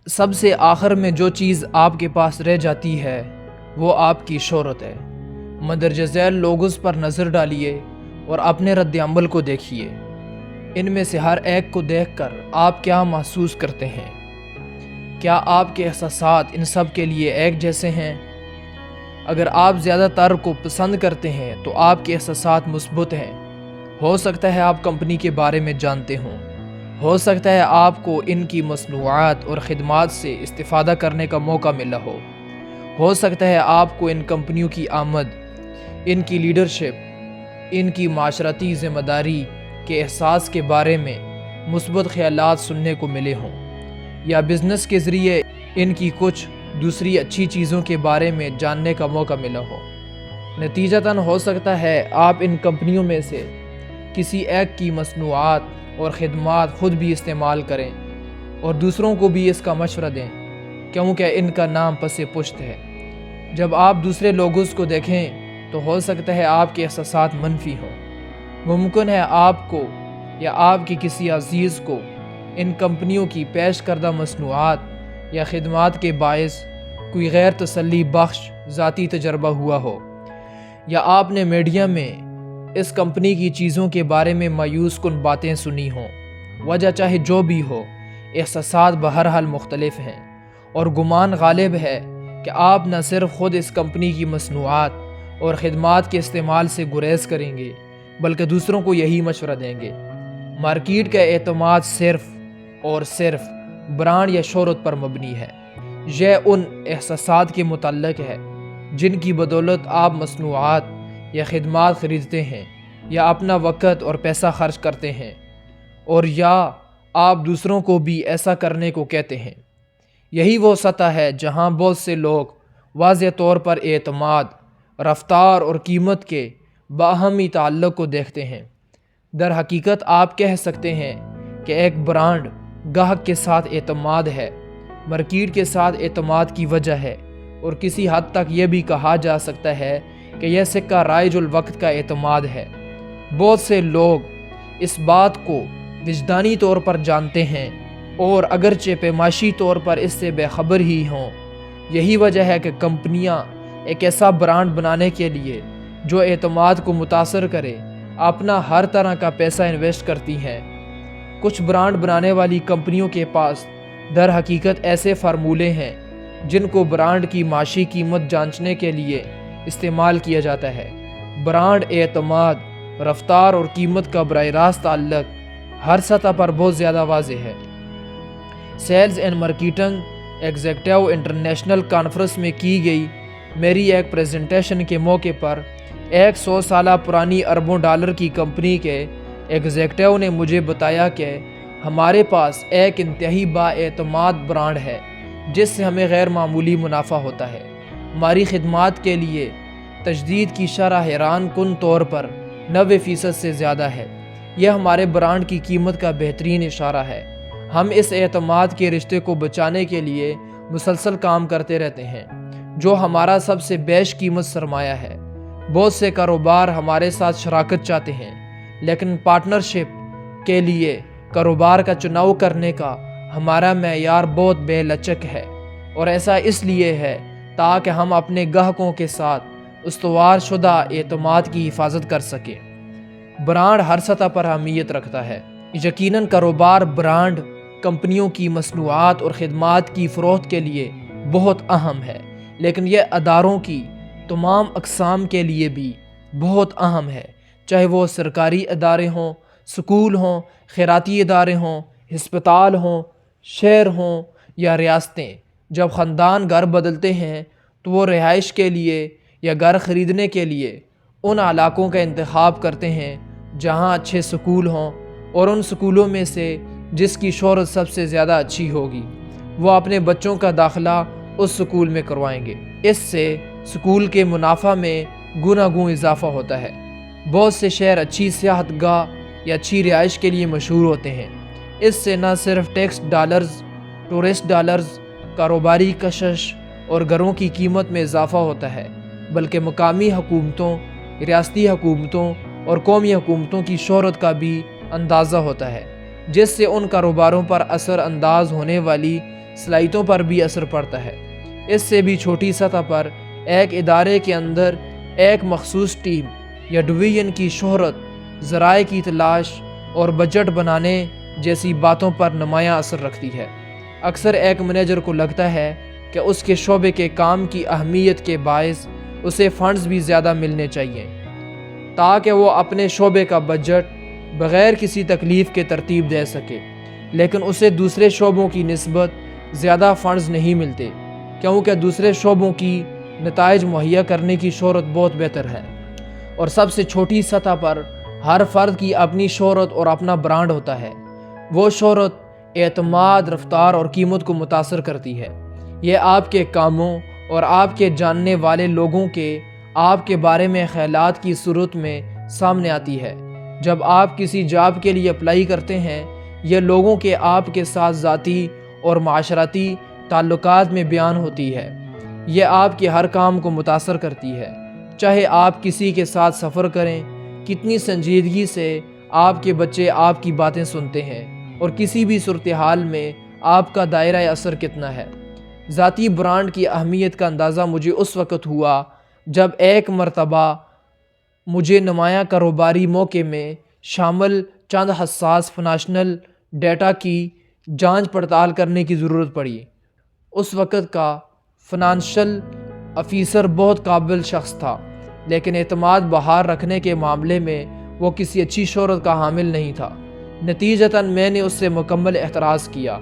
سب سے آخر میں جو چیز آپ کے پاس رہ جاتی ہے وہ آپ کی شہرت ہے۔ مندرجہ ذیل لوگوز پر نظر ڈالیے اور اپنے رد عمل کو دیکھیے۔ ان میں سے ہر ایک کو دیکھ کر آپ کیا محسوس کرتے ہیں؟ کیا آپ کے احساسات ان سب کے لیے ایک جیسے ہیں؟ اگر آپ زیادہ تر کو پسند کرتے ہیں تو آپ کے احساسات مثبت ہیں۔ ہو سکتا ہے آپ کمپنی کے بارے میں جانتے ہوں، ہو سکتا ہے آپ کو ان کی مصنوعات اور خدمات سے استفادہ کرنے کا موقع ملا ہو سکتا ہے آپ کو ان کمپنیوں کی آمد، ان کی لیڈرشپ، ان کی معاشرتی ذمہ داری کے احساس کے بارے میں مثبت خیالات سننے کو ملے ہوں، یا بزنس کے ذریعے ان کی کچھ دوسری اچھی چیزوں کے بارے میں جاننے کا موقع ملا ہو۔ نتیجتاً ہو سکتا ہے آپ ان کمپنیوں میں سے کسی ایک کی مصنوعات اور خدمات خود بھی استعمال کریں اور دوسروں کو بھی اس کا مشورہ دیں، کیونکہ ان کا نام پس پشت ہے۔ جب آپ دوسرے لوگوں کو دیکھیں تو ہو سکتا ہے آپ کے احساسات منفی ہوں۔ ممکن ہے آپ کو یا آپ کی کسی عزیز کو ان کمپنیوں کی پیش کردہ مصنوعات یا خدمات کے باعث کوئی غیر تسلی بخش ذاتی تجربہ ہوا ہو، یا آپ نے میڈیا میں اس کمپنی کی چیزوں کے بارے میں مایوس کن باتیں سنی ہوں۔ وجہ چاہے جو بھی ہو، احساسات بہرحال مختلف ہیں، اور گمان غالب ہے کہ آپ نہ صرف خود اس کمپنی کی مصنوعات اور خدمات کے استعمال سے گریز کریں گے بلکہ دوسروں کو یہی مشورہ دیں گے۔ مارکیٹ کا اعتماد صرف اور صرف برانڈ یا شہرت پر مبنی ہے۔ یہ ان احساسات کے متعلق ہے جن کی بدولت آپ مصنوعات یا خدمات خریدتے ہیں، یا اپنا وقت اور پیسہ خرچ کرتے ہیں، اور یا آپ دوسروں کو بھی ایسا کرنے کو کہتے ہیں۔ یہی وہ سطح ہے جہاں بہت سے لوگ واضح طور پر اعتماد، رفتار اور قیمت کے باہمی تعلق کو دیکھتے ہیں۔ در حقیقت آپ کہہ سکتے ہیں کہ ایک برانڈ گاہک کے ساتھ اعتماد ہے، مارکیٹ کے ساتھ اعتماد کی وجہ ہے، اور کسی حد تک یہ بھی کہا جا سکتا ہے کہ یہ سکہ رائج الوقت کا اعتماد ہے۔ بہت سے لوگ اس بات کو وجدانی طور پر جانتے ہیں اور اگرچہ پیمائشی طور پر اس سے بے خبر ہی ہوں۔ یہی وجہ ہے کہ کمپنیاں ایک ایسا برانڈ بنانے کے لیے جو اعتماد کو متاثر کرے اپنا ہر طرح کا پیسہ انویسٹ کرتی ہیں۔ کچھ برانڈ بنانے والی کمپنیوں کے پاس در حقیقت ایسے فارمولے ہیں جن کو برانڈ کی معاشی قیمت جانچنے کے لیے استعمال کیا جاتا ہے۔ برانڈ اعتماد، رفتار اور قیمت کا براہ راست تعلق ہر سطح پر بہت زیادہ واضح ہے۔ Sales and marketing executive international conference میں کی گئی میری ایک پریزنٹیشن کے موقع پر ایک 100 سالہ پرانی اربوں ڈالر کی کمپنی کے ایگزیکٹو نے مجھے بتایا کہ ہمارے پاس ایک انتہائی با اعتماد برانڈ ہے جس سے ہمیں غیر معمولی منافع ہوتا ہے۔ ہماری خدمات کے لیے تجدید کی شرح حیران کن طور پر 90% سے زیادہ ہے۔ یہ ہمارے برانڈ کی قیمت کا بہترین اشارہ ہے۔ ہم اس اعتماد کے رشتے کو بچانے کے لیے مسلسل کام کرتے رہتے ہیں، جو ہمارا سب سے بیش قیمت سرمایہ ہے۔ بہت سے کاروبار ہمارے ساتھ شراکت چاہتے ہیں، لیکن پارٹنرشپ کے لیے کاروبار کا چناؤ کرنے کا ہمارا معیار بہت بے لچک ہے، اور ایسا اس لیے ہے تاکہ ہم اپنے گاہکوں کے ساتھ استوار شدہ اعتماد کی حفاظت کر سکیں۔ برانڈ ہر سطح پر اہمیت رکھتا ہے۔ یقیناً کاروبار برانڈ کمپنیوں کی مصنوعات اور خدمات کی فروخت کے لیے بہت اہم ہے، لیکن یہ اداروں کی تمام اقسام کے لیے بھی بہت اہم ہے، چاہے وہ سرکاری ادارے ہوں، سکول ہوں، خیراتی ادارے ہوں، ہسپتال ہوں، شہر ہوں یا ریاستیں۔ جب خاندان گھر بدلتے ہیں تو وہ رہائش کے لیے یا گھر خریدنے کے لیے ان علاقوں کا انتخاب کرتے ہیں جہاں اچھے سکول ہوں، اور ان سکولوں میں سے جس کی شہرت سب سے زیادہ اچھی ہوگی وہ اپنے بچوں کا داخلہ اس سکول میں کروائیں گے۔ اس سے سکول کے منافع میں گنا اضافہ ہوتا ہے۔ بہت سے شہر اچھی سیاحت گاہ یا اچھی رہائش کے لیے مشہور ہوتے ہیں۔ اس سے نہ صرف ٹیکس ڈالرز، ٹورسٹ ڈالرز، کاروباری کشش اور گھروں کی قیمت میں اضافہ ہوتا ہے، بلکہ مقامی حکومتوں، ریاستی حکومتوں اور قومی حکومتوں کی شہرت کا بھی اندازہ ہوتا ہے، جس سے ان کاروباروں پر اثر انداز ہونے والی صلاحیتوں پر بھی اثر پڑتا ہے۔ اس سے بھی چھوٹی سطح پر ایک ادارے کے اندر ایک مخصوص ٹیم یا ڈویژن کی شہرت، ذرائع کی تلاش اور بجٹ بنانے جیسی باتوں پر نمایاں اثر رکھتی ہے۔ اکثر ایک مینیجر کو لگتا ہے کہ اس کے شعبے کے کام کی اہمیت کے باعث اسے فنڈز بھی زیادہ ملنے چاہیے تاکہ وہ اپنے شعبے کا بجٹ بغیر کسی تکلیف کے ترتیب دے سکے، لیکن اسے دوسرے شعبوں کی نسبت زیادہ فنڈز نہیں ملتے کیونکہ دوسرے شعبوں کی نتائج مہیا کرنے کی شہرت بہت بہتر ہے۔ اور سب سے چھوٹی سطح پر ہر فرد کی اپنی شہرت اور اپنا برانڈ ہوتا ہے۔ وہ شہرت اعتماد، رفتار اور قیمت کو متاثر کرتی ہے۔ یہ آپ کے کاموں اور آپ کے جاننے والے لوگوں کے آپ کے بارے میں خیالات کی صورت میں سامنے آتی ہے۔ جب آپ کسی جاب کے لیے اپلائی کرتے ہیں، یہ لوگوں کے آپ کے ساتھ ذاتی اور معاشرتی تعلقات میں بیان ہوتی ہے۔ یہ آپ کے ہر کام کو متاثر کرتی ہے، چاہے آپ کسی کے ساتھ سفر کریں، کتنی سنجیدگی سے آپ کے بچے آپ کی باتیں سنتے ہیں، اور کسی بھی صورتحال میں آپ کا دائرہ اثر کتنا ہے۔ ذاتی برانڈ کی اہمیت کا اندازہ مجھے اس وقت ہوا جب ایک مرتبہ مجھے نمایاں کاروباری موقع میں شامل چند حساس فنانشل ڈیٹا کی جانچ پڑتال کرنے کی ضرورت پڑی۔ اس وقت کا فنانشل افیسر بہت قابل شخص تھا، لیکن اعتماد بحال رکھنے کے معاملے میں وہ کسی اچھی شہرت کا حامل نہیں تھا۔ نتیجتاً میں نے اس سے مکمل احتراز کیا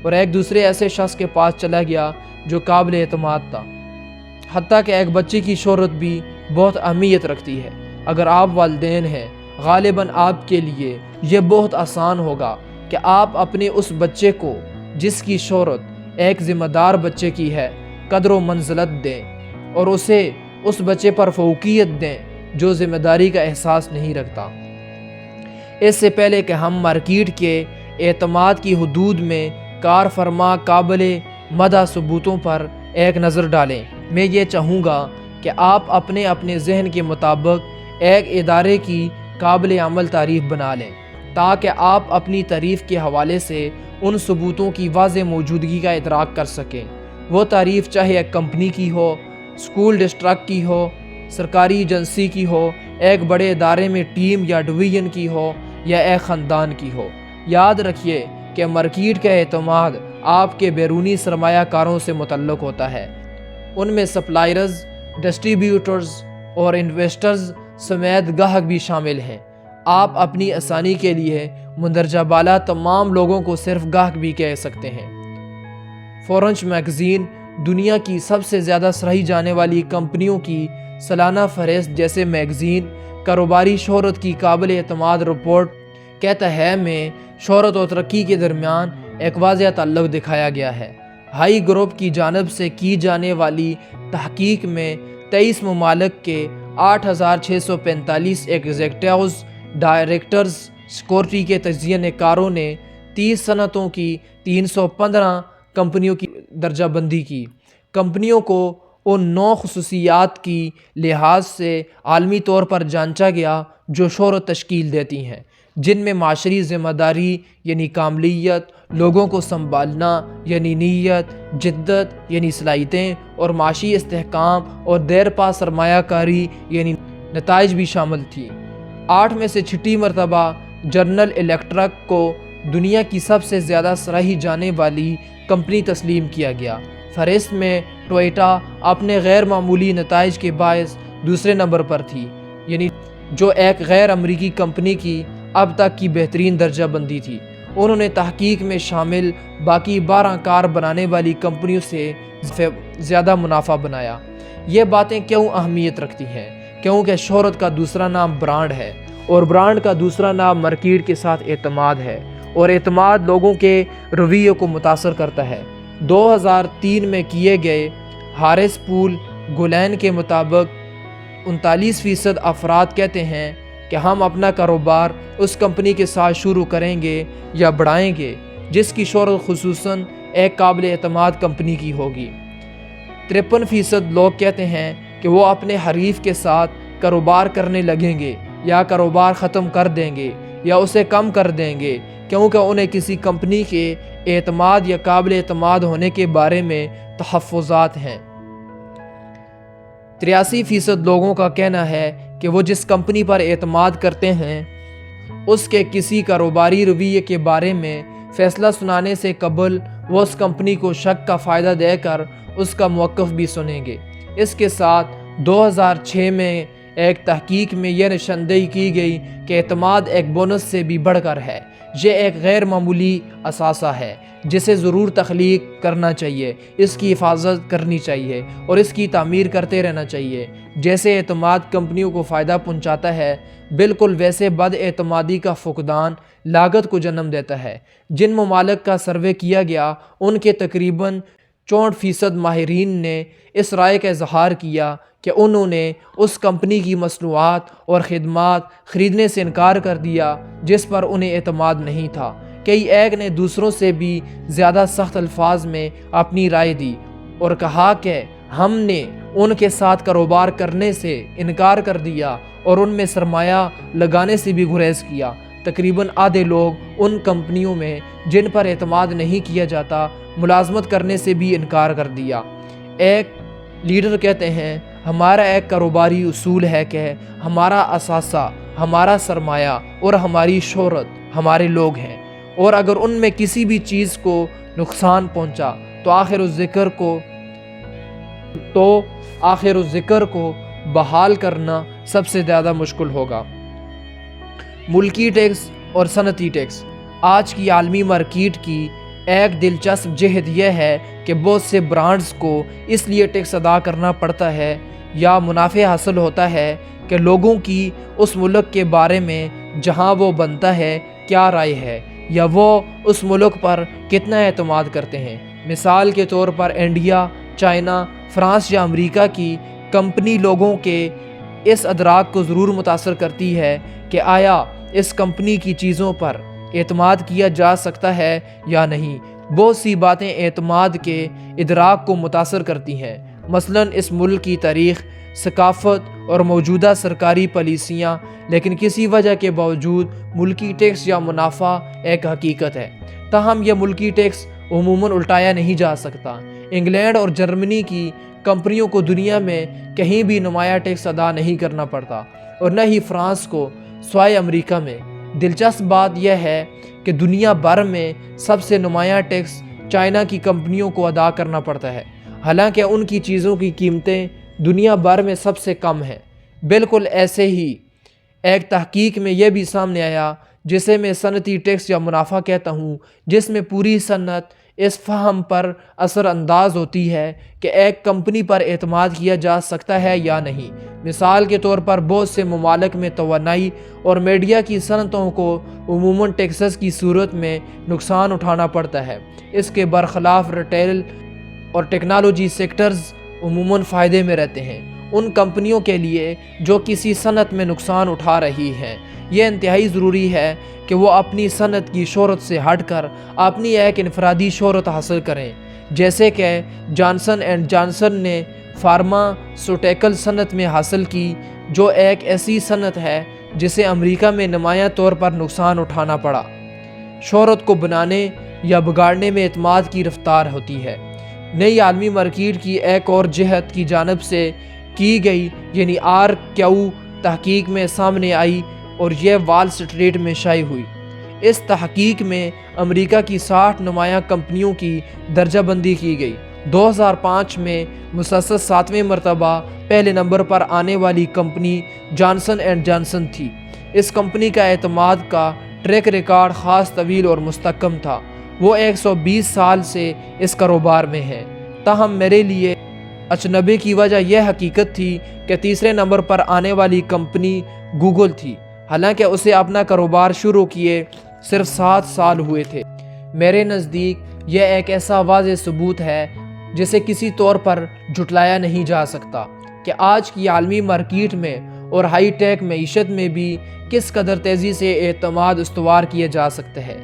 اور ایک دوسرے ایسے شخص کے پاس چلا گیا جو قابل اعتماد تھا۔ حتیٰ کہ ایک بچے کی شہرت بھی بہت اہمیت رکھتی ہے۔ اگر آپ والدین ہیں، غالباً آپ کے لیے یہ بہت آسان ہوگا کہ آپ اپنے اس بچے کو جس کی شہرت ایک ذمہ دار بچے کی ہے قدر و منزلت دیں، اور اسے اس بچے پر فوقیت دیں جو ذمہ داری کا احساس نہیں رکھتا۔ اس سے پہلے کہ ہم مارکیٹ کے اعتماد کی حدود میں کار فرما قابل مدح ثبوتوں پر ایک نظر ڈالیں، میں یہ چاہوں گا کہ آپ اپنے ذہن کے مطابق ایک ادارے کی قابل عمل تعریف بنا لیں تاکہ آپ اپنی تعریف کے حوالے سے ان ثبوتوں کی واضح موجودگی کا ادراک کر سکیں۔ وہ تعریف چاہے ایک کمپنی کی ہو، اسکول ڈسٹرکٹ کی ہو، سرکاری ایجنسی کی ہو، ایک بڑے ادارے میں ٹیم یا ڈویژن کی ہو، یا ایک خاندان کی ہو، یاد رکھیے کہ مارکیٹ کا اعتماد آپ کے بیرونی سرمایہ کاروں سے متعلق ہوتا ہے۔ ان میں سپلائرز، ڈسٹریبیوٹرز اور انویسٹرز سمیت گاہک بھی شامل ہیں۔ آپ اپنی آسانی کے لیے مندرجہ بالا تمام لوگوں کو صرف گاہک بھی کہہ سکتے ہیں۔ فوربس میگزین دنیا کی سب سے زیادہ سراہی جانے والی کمپنیوں کی سالانہ فہرست جیسے میگزین کاروباری شہرت کی قابل اعتماد رپورٹ کہتا ہے میں شہرت اور ترقی کے درمیان ایک واضح تعلق دکھایا گیا ہے۔ ہائی گروپ کی جانب سے کی جانے والی تحقیق میں 23 ممالک کے 8645 ایگزیکٹوز ڈائریکٹرز سیکورٹی کے تجزیہ کاروں نے 30 صنعتوں کی 315 کمپنیوں کی درجہ بندی کی۔ کمپنیوں کو ان 9 خصوصیات کی لحاظ سے عالمی طور پر جانچا گیا جو شہرت تشکیل دیتی ہیں، جن میں معاشری ذمہ داری یعنی کاملیت، لوگوں کو سنبھالنا یعنی نیت، جدت یعنی صلاحیتیں، اور معاشی استحکام اور دیرپا سرمایہ کاری یعنی نتائج بھی شامل تھی۔ 8 میں سے 6 مرتبہ جنرل الیکٹرک کو دنیا کی سب سے زیادہ سراہی جانے والی کمپنی تسلیم کیا گیا۔ فہرست میں ٹوئیٹا اپنے غیر معمولی نتائج کے باعث دوسرے نمبر پر تھی، یعنی جو ایک غیر امریکی کمپنی کی اب تک کی بہترین درجہ بندی تھی۔ انہوں نے تحقیق میں شامل باقی 12 کار بنانے والی کمپنیوں سے زیادہ منافع بنایا۔ یہ باتیں کیوں اہمیت رکھتی ہیں؟ کیونکہ شہرت کا دوسرا نام برانڈ ہے، اور برانڈ کا دوسرا نام مارکیٹ کے ساتھ اعتماد ہے، اور اعتماد لوگوں کے رویے کو متاثر کرتا ہے۔ 2003 میں کیے گئے ہارس پول گولین کے مطابق 39% افراد کہتے ہیں کہ ہم اپنا کاروبار اس کمپنی کے ساتھ شروع کریں گے یا بڑھائیں گے جس کی شہرت خصوصاً ایک قابل اعتماد کمپنی کی ہوگی۔ 53% لوگ کہتے ہیں کہ وہ اپنے حریف کے ساتھ کاروبار کرنے لگیں گے یا کاروبار ختم کر دیں گے یا اسے کم کر دیں گے کیونکہ انہیں کسی کمپنی کے اعتماد یا قابل اعتماد ہونے کے بارے میں تحفظات ہیں۔ 83% لوگوں کا کہنا ہے کہ وہ جس کمپنی پر اعتماد کرتے ہیں اس کے کسی کاروباری رویے کے بارے میں فیصلہ سنانے سے قبل وہ اس کمپنی کو شک کا فائدہ دے کر اس کا موقف بھی سنیں گے۔ اس کے ساتھ 2006 میں ایک تحقیق میں یہ نشاندہی کی گئی کہ اعتماد ایک بونس سے بھی بڑھ کر ہے۔ یہ ایک غیر معمولی اثاثہ ہے جسے ضرور تخلیق کرنا چاہیے، اس کی حفاظت کرنی چاہیے اور اس کی تعمیر کرتے رہنا چاہیے۔ جیسے اعتماد کمپنیوں کو فائدہ پہنچاتا ہے، بالکل ویسے بد اعتمادی کا فقدان لاگت کو جنم دیتا ہے۔ جن ممالک کا سروے کیا گیا ان کے تقریباً 64% ماہرین نے اس رائے کا اظہار کیا کہ انہوں نے اس کمپنی کی مصنوعات اور خدمات خریدنے سے انکار کر دیا جس پر انہیں اعتماد نہیں تھا۔ کئی ایک نے دوسروں سے بھی زیادہ سخت الفاظ میں اپنی رائے دی اور کہا کہ ہم نے ان کے ساتھ کاروبار کرنے سے انکار کر دیا اور ان میں سرمایہ لگانے سے بھی گریز کیا۔ تقریباً آدھے لوگ ان کمپنیوں میں جن پر اعتماد نہیں کیا جاتا ملازمت کرنے سے بھی انکار کر دیا۔ ایک لیڈر کہتے ہیں، ہمارا ایک کاروباری اصول ہے کہ ہمارا اثاثہ، ہمارا سرمایہ اور ہماری شہرت ہمارے لوگ ہیں، اور اگر ان میں کسی بھی چیز کو نقصان پہنچا تو آخر الذکر کو بحال کرنا سب سے زیادہ مشکل ہوگا۔ ملکی ٹیکس اور صنعتی ٹیکس آج کی عالمی مارکیٹ کی ایک دلچسپ جہت یہ ہے کہ بہت سے برانڈز کو اس لیے ٹیکس ادا کرنا پڑتا ہے یا منافع حاصل ہوتا ہے کہ لوگوں کی اس ملک کے بارے میں جہاں وہ بنتا ہے کیا رائے ہے یا وہ اس ملک پر کتنا اعتماد کرتے ہیں۔ مثال کے طور پر انڈیا، چائنا، فرانس یا امریکہ کی کمپنی لوگوں کے اس ادراک کو ضرور متاثر کرتی ہے کہ آیا اس کمپنی کی چیزوں پر اعتماد کیا جا سکتا ہے یا نہیں۔ بہت سی باتیں اعتماد کے ادراک کو متاثر کرتی ہیں، مثلاً اس ملک کی تاریخ، ثقافت اور موجودہ سرکاری پالیسیاں، لیکن کسی وجہ کے باوجود ملکی ٹیکس یا منافع ایک حقیقت ہے۔ تاہم یہ ملکی ٹیکس عموماً الٹایا نہیں جا سکتا۔ انگلینڈ اور جرمنی کی کمپنیوں کو دنیا میں کہیں بھی نمایاں ٹیکس ادا نہیں کرنا پڑتا اور نہ ہی فرانس کو سوائے امریکہ میں۔ دلچسپ بات یہ ہے کہ دنیا بھر میں سب سے نمایاں ٹیکس چائنا کی کمپنیوں کو ادا کرنا پڑتا ہے، حالانکہ ان کی چیزوں کی قیمتیں دنیا بھر میں سب سے کم ہیں۔ بالکل ایسے ہی ایک تحقیق میں یہ بھی سامنے آیا، جسے میں صنعتی ٹیکس یا منافع کہتا ہوں، جس میں پوری صنعت اس فہم پر اثر انداز ہوتی ہے کہ ایک کمپنی پر اعتماد کیا جا سکتا ہے یا نہیں۔ مثال کے طور پر بہت سے ممالک میں توانائی اور میڈیا کی صنعتوں کو عموماً ٹیکسز کی صورت میں نقصان اٹھانا پڑتا ہے۔ اس کے برخلاف ریٹیل اور ٹیکنالوجی سیکٹرز عموماً فائدے میں رہتے ہیں۔ ان کمپنیوں کے لیے جو کسی صنعت میں نقصان اٹھا رہی ہیں، یہ انتہائی ضروری ہے کہ وہ اپنی صنعت کی شہرت سے ہٹ کر اپنی ایک انفرادی شہرت حاصل کریں، جیسے کہ جانسن اینڈ جانسن نے فارماسیوٹیکل صنعت میں حاصل کی، جو ایک ایسی صنعت ہے جسے امریکہ میں نمایاں طور پر نقصان اٹھانا پڑا۔ شہرت کو بنانے یا بگاڑنے میں اعتماد کی رفتار ہوتی ہے۔ نئی عالمی مارکیٹ کی ایک اور جہت کی جانب سے کی گئی یعنی RQ تحقیق میں سامنے آئی اور یہ وال سٹریٹ میں شائع ہوئی۔ اس تحقیق میں امریکہ کی 60 نمایاں کمپنیوں کی درجہ بندی کی گئی۔ 2005 میں مسلسل 7ویں مرتبہ پہلے نمبر پر آنے والی کمپنی جانسن اینڈ جانسن تھی۔ اس کمپنی کا اعتماد کا ٹریک ریکارڈ خاص طویل اور مستحکم تھا۔ وہ 120 سال سے اس کاروبار میں ہے۔ تاہم میرے لیے اچنبھے کی وجہ یہ حقیقت تھی کہ تیسرے نمبر پر آنے والی کمپنی گوگل تھی، حالانکہ اسے اپنا کاروبار شروع کیے صرف 7 سال ہوئے تھے۔ میرے نزدیک یہ ایک ایسا واضح ثبوت ہے جسے کسی طور پر جھٹلایا نہیں جا سکتا کہ آج کی عالمی مارکیٹ میں اور ہائی ٹیک معیشت میں بھی کس قدر تیزی سے اعتماد استوار کیا جا سکتا ہے۔